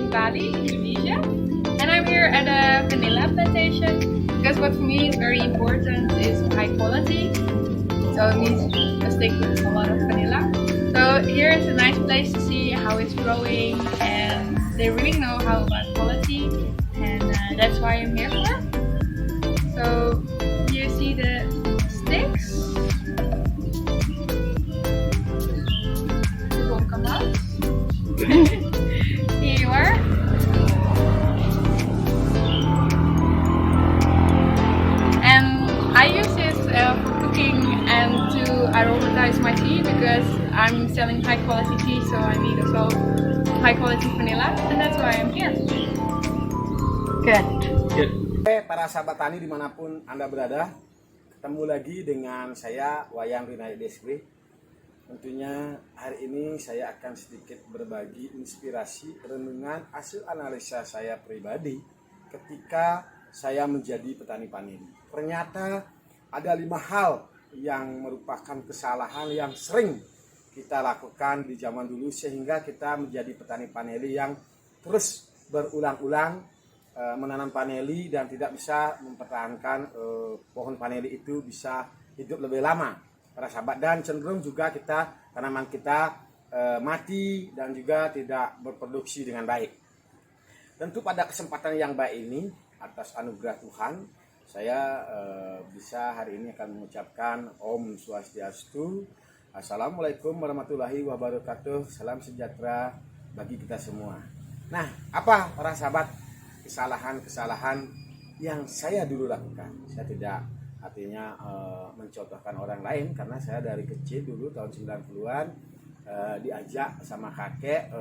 in Bali, Indonesia, and I'm here at a vanilla plantation because what for me is very important is high quality. So it means a stick with a lot of vanilla. So here is a nice place to see how it's growing, and they really know how about quality, and that's why I'm here for. So you see the sticks. It won't come out. Here you are. And I use this for cooking and to aromatize my tea because I'm selling high quality tea, so I need also high quality vanilla, and that's why I'm here. Good. Para sahabat tani dimanapun Anda berada, ketemu lagi dengan saya Wayang Rinai DSB. Tentunya hari ini saya akan sedikit berbagi inspirasi renungan hasil analisa saya pribadi ketika saya menjadi petani paneli. Ternyata ada 5 hal yang merupakan kesalahan yang sering kita lakukan di zaman dulu sehingga kita menjadi petani paneli yang terus berulang-ulang menanam paneli dan tidak bisa mempertahankan pohon paneli itu bisa hidup lebih lama para sahabat, dan cenderung juga tanaman kita mati dan juga tidak berproduksi dengan baik. Tentu pada kesempatan yang baik ini atas anugerah Tuhan saya bisa hari ini akan mengucapkan Om Swastiastu, Assalamualaikum warahmatullahi wabarakatuh, salam sejahtera bagi kita semua. Nah, apa para sahabat kesalahan-kesalahan yang saya dulu lakukan? Saya tidak artinya mencontohkan orang lain, karena saya dari kecil dulu tahun 90-an diajak sama kakek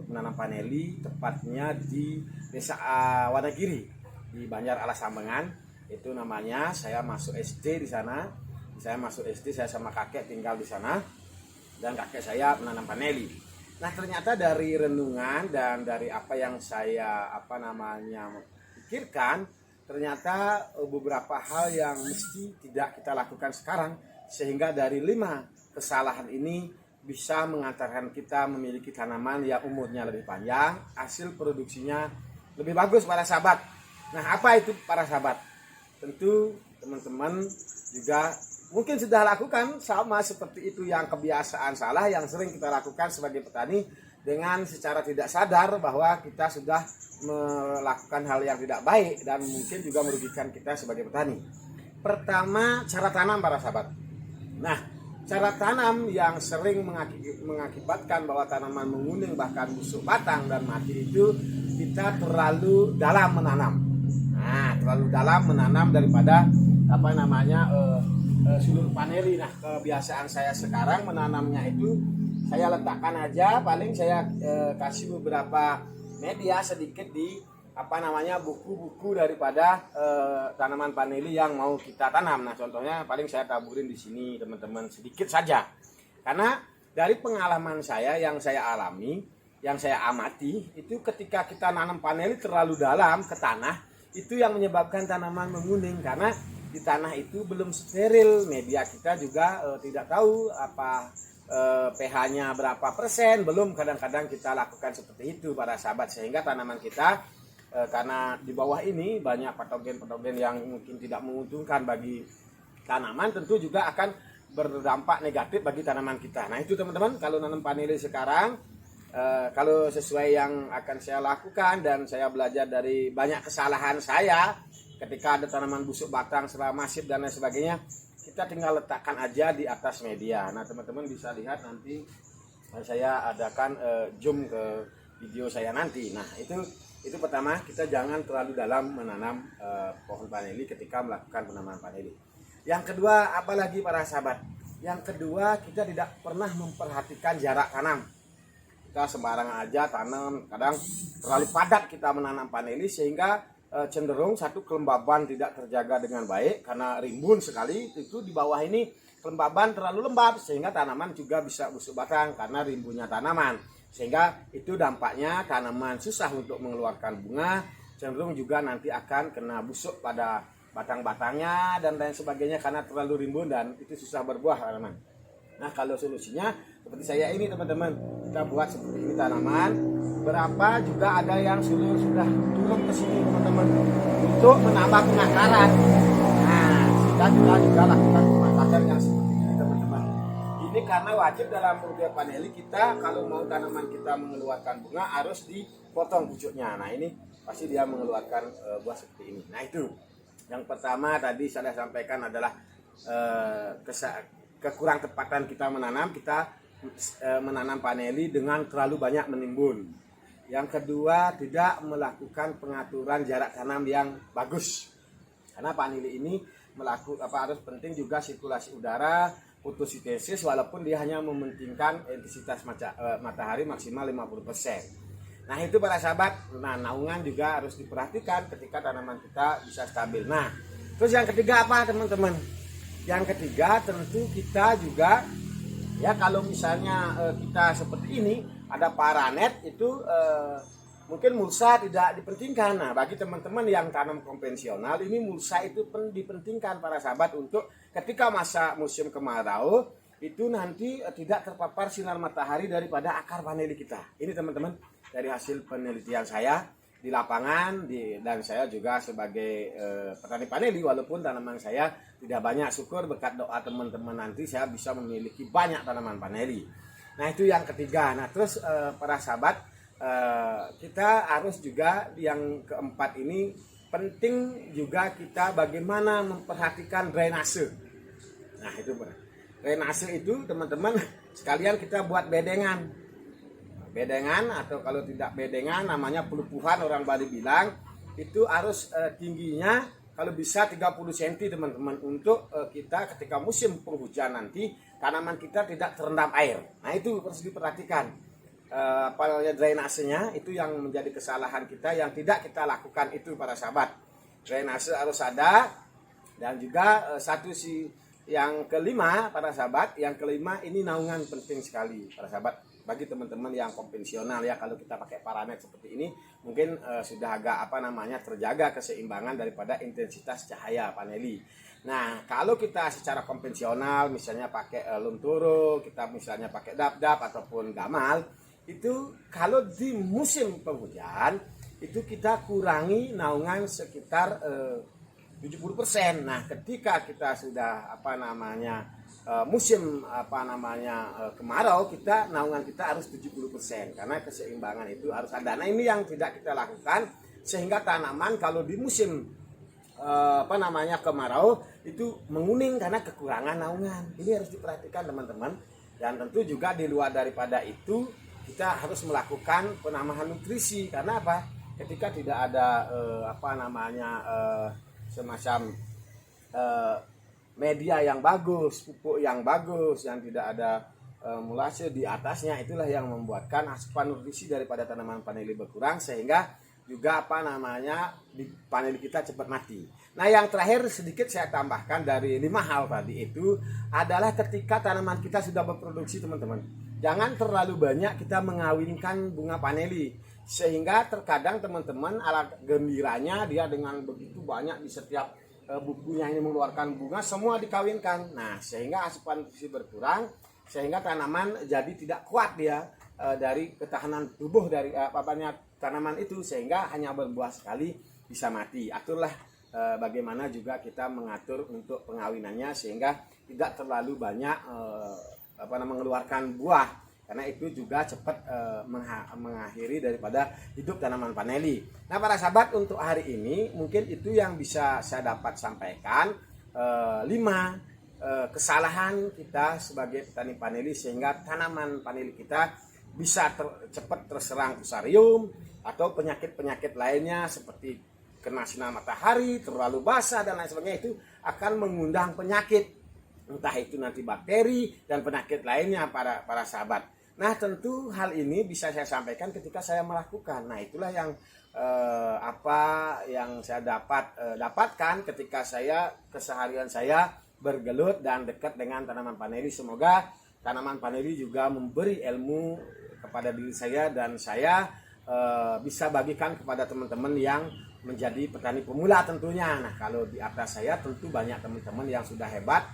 menanam paneli, tepatnya di desa Wonogiri di Banjar Alas Sambengan. Itu namanya, saya masuk SD di sana. Saya masuk SD, saya sama kakek tinggal di sana, dan kakek saya menanam paneli. Nah, ternyata dari renungan dan dari apa yang saya pikirkan, ternyata beberapa hal yang mesti tidak kita lakukan sekarang, sehingga dari 5 kesalahan ini bisa mengantarkan kita memiliki tanaman yang umurnya lebih panjang, hasil produksinya lebih bagus para sahabat. Nah, apa itu para sahabat? Tentu teman-teman juga mungkin sudah lakukan sama seperti itu, yang kebiasaan salah yang sering kita lakukan sebagai petani dengan secara tidak sadar bahwa kita sudah melakukan hal yang tidak baik dan mungkin juga merugikan kita sebagai petani. Pertama, cara tanam para sahabat. Nah, cara tanam yang sering mengakibatkan bahwa tanaman menguning bahkan busuk batang dan mati itu kita terlalu dalam menanam. Nah, terlalu dalam menanam daripada sudut paneli. Nah, kebiasaan saya sekarang menanamnya itu saya letakkan aja, paling saya kasih beberapa media sedikit di buku-buku daripada tanaman paneli yang mau kita tanam. Nah, contohnya paling saya taburin di sini teman-teman, sedikit saja. Karena dari pengalaman saya yang saya alami, yang saya amati, itu ketika kita nanam paneli terlalu dalam ke tanah, itu yang menyebabkan tanaman menguning, karena di tanah itu belum steril, media kita juga tidak tahu pH-nya berapa persen, belum. Kadang-kadang kita lakukan seperti itu para sahabat, sehingga tanaman kita karena di bawah ini banyak patogen-patogen yang mungkin tidak menguntungkan bagi tanaman, tentu juga akan berdampak negatif bagi tanaman kita. Nah, itu teman-teman, kalau nanam paneli sekarang, kalau sesuai yang akan saya lakukan dan saya belajar dari banyak kesalahan saya ketika ada tanaman busuk batang, serah masif dan lain sebagainya, kita tinggal letakkan aja di atas media. Nah, teman-teman bisa lihat nanti saya adakan zoom ke video saya nanti. Nah, itu pertama, kita jangan terlalu dalam menanam pohon paneli ketika melakukan penanaman paneli. Yang kedua, apalagi para sahabat? Yang kedua, kita tidak pernah memperhatikan jarak tanam. Kita sembarangan aja tanam, kadang terlalu padat kita menanam paneli sehingga cenderung satu kelembaban tidak terjaga dengan baik karena rimbun sekali. Itu di bawah ini kelembaban terlalu lembab sehingga tanaman juga bisa busuk batang karena rimbunnya tanaman, sehingga itu dampaknya tanaman susah untuk mengeluarkan bunga, cenderung juga nanti akan kena busuk pada batang-batangnya dan lain sebagainya karena terlalu rimbun dan itu susah berbuah tanaman. Nah, kalau solusinya seperti saya ini teman-teman, kita buat seperti ini tanaman. Berapa juga ada yang sudah turun ke sini teman-teman untuk menambah pengakaran. Nah, kita juga lakukan pengakaran yang seperti ini teman-teman. Ini karena wajib dalam budidaya paneli kita kalau mau tanaman kita mengeluarkan bunga harus dipotong pucuknya. Nah ini pasti dia mengeluarkan buah seperti ini. Nah itu yang pertama tadi saya sampaikan adalah kekurang tepatan kita menanam. Kita menanam paneli dengan terlalu banyak menimbun. Yang kedua, tidak melakukan pengaturan jarak tanam yang bagus. Karena paneli ini harus penting juga sirkulasi udara, fotosintesis, walaupun dia hanya mementingkan intensitas matahari maksimal 50%. Nah itu para sahabat, naungan juga harus diperhatikan ketika tanaman kita bisa stabil. Nah terus yang ketiga apa teman-teman? Yang ketiga tentu kita juga ya kalau misalnya kita seperti ini ada paranet itu mungkin mulsa tidak dipentingkan. Nah bagi teman-teman yang tanam konvensional ini mulsa itu dipentingkan para sahabat untuk ketika masa musim kemarau itu nanti tidak terpapar sinar matahari daripada akar paneli kita. Ini teman-teman dari hasil penelitian saya di lapangan dan saya juga sebagai petani paneli, walaupun tanaman saya tidak banyak, syukur berkat doa teman-teman nanti saya bisa memiliki banyak tanaman paneli. Nah itu yang ketiga. Nah terus para sahabat kita harus juga yang keempat ini penting juga kita bagaimana memperhatikan drainase. Nah itu benar. Drainase itu teman-teman sekalian kita buat bedengan atau kalau tidak bedengan namanya pelupuhan, orang Bali bilang itu harus tingginya kalau bisa 30 cm teman-teman untuk kita ketika musim penghujan nanti tanaman kita tidak terendam air. Nah itu harus diperhatikan drainasenya, itu yang menjadi kesalahan kita yang tidak kita lakukan itu para sahabat. Drainase harus ada. Dan juga yang kelima para sahabat, yang kelima ini naungan penting sekali para sahabat bagi teman-teman yang konvensional ya. Kalau kita pakai paranet seperti ini mungkin sudah agak terjaga keseimbangan daripada intensitas cahaya paneli. Nah kalau kita secara konvensional misalnya pakai lunturo, kita misalnya pakai dap-dap ataupun gamal, itu kalau di musim penghujan itu kita kurangi naungan sekitar 70%. Nah ketika kita sudah musim kemarau, kita naungan kita harus 70% karena keseimbangan itu harus ada. Nah ini yang tidak kita lakukan sehingga tanaman kalau di musim kemarau itu menguning karena kekurangan naungan. Ini harus diperhatikan teman-teman. Dan tentu juga di luar daripada itu kita harus melakukan penambahan nutrisi. Karena apa? Ketika tidak ada semacam media yang bagus, pupuk yang bagus, yang tidak ada mulase di atasnya, itulah yang membuatkan asupan nutrisi daripada tanaman paneli berkurang sehingga juga di paneli kita cepat mati. Nah yang terakhir sedikit saya tambahkan dari 5 hal tadi itu adalah ketika tanaman kita sudah berproduksi teman-teman, jangan terlalu banyak kita mengawinkan bunga paneli sehingga terkadang teman-teman ala gembiranya dia dengan begitu banyak di setiap bukunya ini mengeluarkan bunga semua dikawinkan. Nah sehingga asupan nutrisi berkurang sehingga tanaman jadi tidak kuat dia dari ketahanan tubuh dari tanaman itu sehingga hanya berbuah sekali bisa mati. Aturlah bagaimana juga kita mengatur untuk pengawinannya sehingga tidak terlalu banyak mengeluarkan buah, karena itu juga cepat mengakhiri daripada hidup tanaman paneli. Nah para sahabat, untuk hari ini mungkin itu yang bisa saya dapat sampaikan, 5 kesalahan kita sebagai petani paneli sehingga tanaman paneli kita bisa cepat terserang fusarium atau penyakit-penyakit lainnya seperti kena sinar matahari, terlalu basah dan lain sebagainya, itu akan mengundang penyakit, entah itu nanti bakteri dan penyakit lainnya para sahabat. Nah tentu hal ini bisa saya sampaikan ketika saya melakukan. Nah itulah yang yang saya dapatkan ketika keseharian saya bergelut dan dekat dengan tanaman paneli. Semoga tanaman paneli juga memberi ilmu kepada diri saya dan saya bisa bagikan kepada teman-teman yang menjadi petani pemula tentunya. Nah kalau di atas saya tentu banyak teman-teman yang sudah hebat,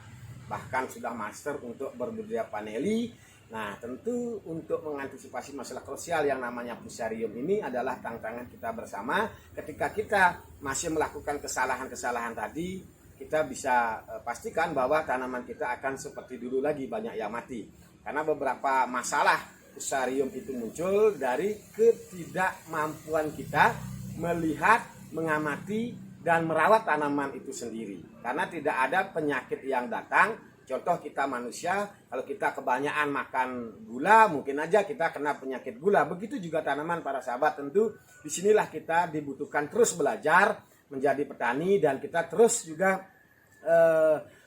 bahkan sudah master untuk berbudidaya paneli. Nah, tentu untuk mengantisipasi masalah krusial yang namanya fusarium ini adalah tantangan kita bersama. Ketika kita masih melakukan kesalahan-kesalahan tadi, kita bisa pastikan bahwa tanaman kita akan seperti dulu lagi, banyak yang mati. Karena beberapa masalah fusarium itu muncul dari ketidakmampuan kita melihat, mengamati, dan merawat tanaman itu sendiri. Karena tidak ada penyakit yang datang. Contoh kita manusia, kalau kita kebanyakan makan gula, mungkin aja kita kena penyakit gula. Begitu juga tanaman, para sahabat. Tentu disinilah kita dibutuhkan terus belajar menjadi petani, dan kita terus juga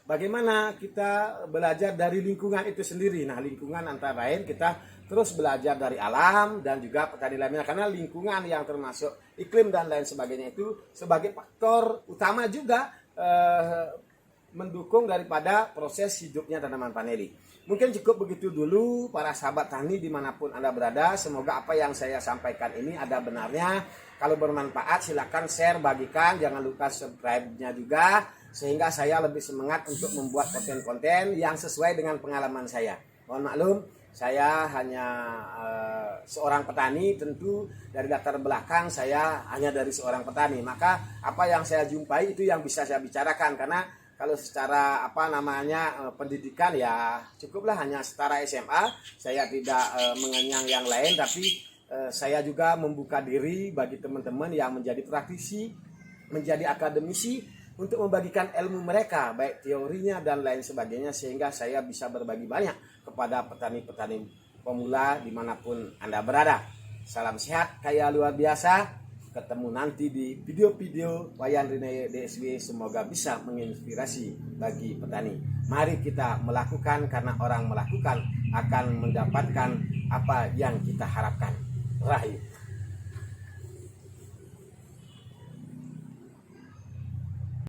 bagaimana kita belajar dari lingkungan itu sendiri. Nah, lingkungan antara lain kita terus belajar dari alam dan juga petani lainnya, karena lingkungan yang termasuk iklim dan lain sebagainya itu sebagai faktor utama juga mendukung daripada proses hidupnya tanaman vanili. Mungkin cukup begitu dulu para sahabat tani dimanapun Anda berada. Semoga apa yang saya sampaikan ini ada benarnya. Kalau bermanfaat silakan share, bagikan, jangan lupa subscribe-nya juga, sehingga saya lebih semangat untuk membuat konten-konten yang sesuai dengan pengalaman saya. Mohon maklum, saya hanya seorang petani, tentu dari latar belakang saya hanya dari seorang petani. Maka apa yang saya jumpai itu yang bisa saya bicarakan, karena kalau secara pendidikan ya cukuplah hanya setara SMA. Saya tidak mengenyang yang lain, tapi saya juga membuka diri bagi teman-teman yang menjadi praktisi, menjadi akademisi, untuk membagikan ilmu mereka, baik teorinya dan lain sebagainya, sehingga saya bisa berbagi banyak kepada petani-petani pemula dimanapun Anda berada. Salam sehat, kaya luar biasa. Ketemu nanti di video-video Wayan Rene DSW, semoga bisa menginspirasi bagi petani. Mari kita melakukan, karena orang melakukan akan mendapatkan apa yang kita harapkan. Rahayu.